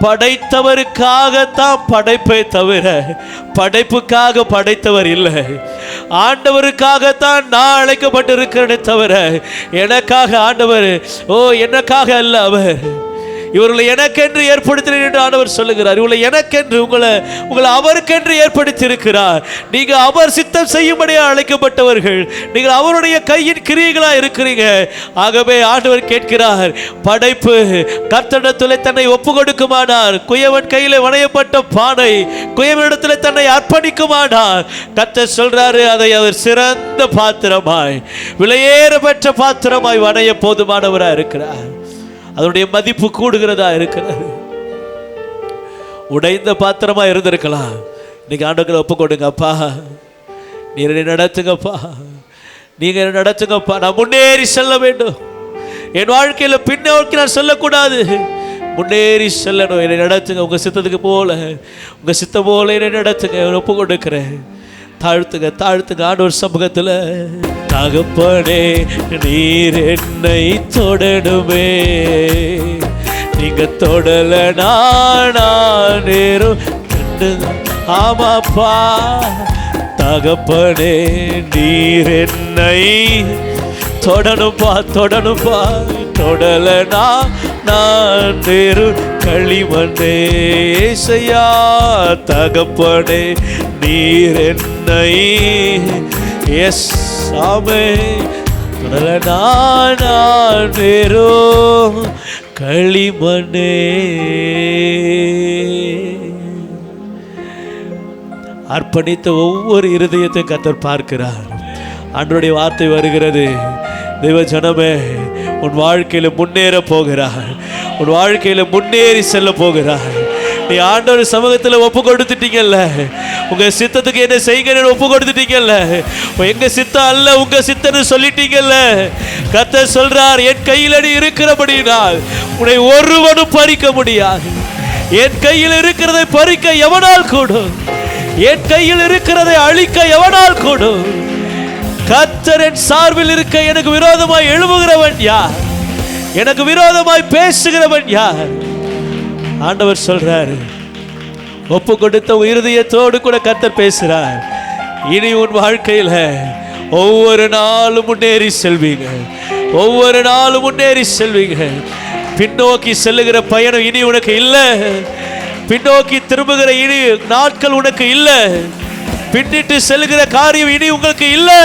படைத்தவருக்காகத்தான் படைப்பை தவிர படைப்புக்காக படைத்தவர் இல்லை. ஆண்டவருக்காகத்தான் நான் அழைக்கப்பட்டிருக்கிறேனே தவிர எனக்காக ஆண்டவர் எனக்காக அல்ல. அவர் இவர்களை எனக்கென்று ஏற்படுத்தினேன் என்று ஆண்டவர் சொல்லுகிறார். இவர்களை எனக்கென்று உங்களை அவருக்கென்று ஏற்படுத்தி இருக்கிறார். நீங்கள் அவர் சித்தம் செய்யும்படியாக அழைக்கப்பட்டவர்கள். நீங்கள் அவருடைய கையின் கிரியைகளாக இருக்கிறீங்க. ஆகவே ஆண்டவர் கேட்கிறார், படைப்பு கர்த்தரிடத்தில் தன்னை ஒப்பு கொடுக்குமானார், குயவன் கையிலே வணையப்பட்ட பானை குயவனிடத்தில் தன்னை அர்ப்பணிக்குமானார், கர்த்தர் சொல்றாரு அதை அவர் சிறந்த பாத்திரமாய் விலையேற பெற்ற பாத்திரமாய் வணைய போதுமானவராக இருக்கிறார். அதனுடைய மதிப்பு கூடுகிறதா இருக்கிறது. உடைந்த பாத்திரமா இருந்திருக்கலாம். இன்னைக்கு ஆண்டவரை ஒப்பு கொடுங்கப்பா, நீர் என்னை நடத்துங்கப்பா, நீங்க என்ன நடத்துங்கப்பா. நான் முன்னேறி செல்ல வேண்டும். என் வாழ்க்கையில பின்னோக்கி நான் செல்லக்கூடாது, முன்னேறி செல்லணும். என்னை நடத்துங்க உங்க சித்தத்துக்கு போல, உங்க சித்தம் போல என்னை நடத்துங்க. ஒப்பு கொடுக்கிறேன். தாழ்த்துங்க தாழ்த்துங்க ஆண்டவர் சமூகத்துல. தகப்பனே நீர் என்னை தொடணுமே, நீங்க தொடல நேரும் ஆமாப்பா. தகப்பனே நீர் என்னை தொடணுப்பா தொடணுப்பா, தொடல நான் நேரும் களிமண்ணே செய்யா. தகப்பனே நீர் என்னை எஸ் ஆமே தொடல நான் நேரும் களிமண்ணே. அர்ப்பணித்த ஒவ்வொரு இருதயத்தையும் கர்த்தர் பார்க்கிறார். ஆண்டவருடைய வார்த்தை வருகிறது, தேவ ஜனமே உன் வாழ்க்கையில முன்னேற போகிறார், உன் வாழ்க்கையில முன்னேறி செல்ல போகிறார். நீ ஆண்டவர் சமூகத்தில் ஒப்பு கொடுத்துட்டீங்கல்ல, உங்க சித்தத்துக்கு என்ன செய்யுங்க ஒப்பு கொடுத்துட்டீங்கல்ல, எங்க சித்தம் அல்ல உங்க சித்தன்னு சொல்லிட்டீங்கல்ல. கர்த்தர் சொல்றார், என் கையில் அடி இருக்கிறபடினால் உன்னை ஒருவனும் பறிக்க முடியாது. என் கையில் இருக்கிறதை பறிக்க எவனால் கூடும், என் கையில் இருக்கிறதை அழிக்க எவனால் கூடும். கர்த்தர் என் சார்பில் இருக்க எனக்கு விரோதமாய் எழும்புகிறவன் யார், எனக்கு விரோதமாய் பேசுகிறவன் யார்? ஆண்டவர் சொல்றாரு, ஒப்பு கொடுத்த இருதயத்தோடு கூட கர்த்தர் பேசுறார். இனி உன் வாழ்க்கையில ஒவ்வொரு நாளும் முன்னேறி செல்வீங்க, ஒவ்வொரு நாளும் முன்னேறி செல்வீங்க. பின்னோக்கி செல்லுகிற பயணம் இனி உனக்கு இல்லை, பின்னோக்கி திரும்புகிற இனி நாட்கள் உனக்கு இல்லை, பின்னிட்டு செல்லுகிற காரியம் இனி உங்களுக்கு இல்லை.